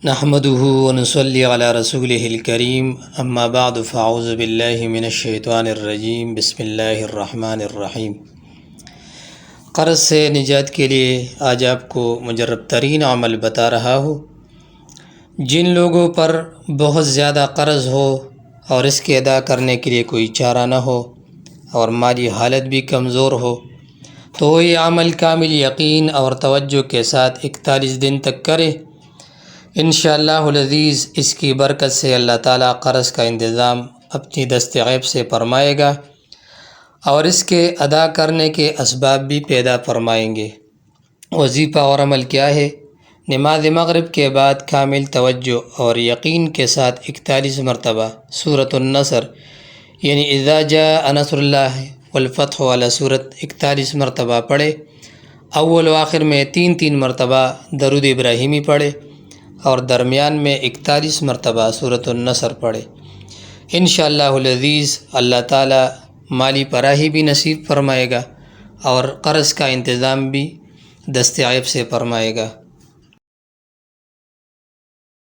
نحمده ونصلي على رسوله الكريم اما بعد فاعوذ باللہ من الشیطان الرجیم بسم اللہ الرحمن الرحیم۔ قرض سے نجات کے لیے آج آپ کو مجرب ترین عمل بتا رہا ہوں۔ جن لوگوں پر بہت زیادہ قرض ہو اور اس کے ادا کرنے کے لیے کوئی چارہ نہ ہو اور مالی حالت بھی کمزور ہو تو وہ یہ عمل کامل یقین اور توجہ کے ساتھ 41 دن تک کرے۔ انشاءاللہ العزیز اس کی برکت سے اللہ تعالیٰ قرض کا انتظام اپنی دست غیب سے فرمائے گا اور اس کے ادا کرنے کے اسباب بھی پیدا فرمائیں گے۔ وظیفہ اور عمل کیا ہے؟ نماز مغرب کے بعد کامل توجہ اور یقین کے ساتھ 41 مرتبہ سورۃ النصر یعنی اذا جاء نصر اللہ والفتح والا سورت 41 مرتبہ پڑھے۔ اول و آخر میں 3 مرتبہ درود ابراہیمی پڑھے اور درمیان میں 41 مرتبہ سورۃ النصر پڑھے۔ انشاءاللہ العزیز اللہ تعالیٰ مالی فراخی بھی نصیب فرمائے گا اور قرض کا انتظام بھی دست غیب سے فرمائے گا۔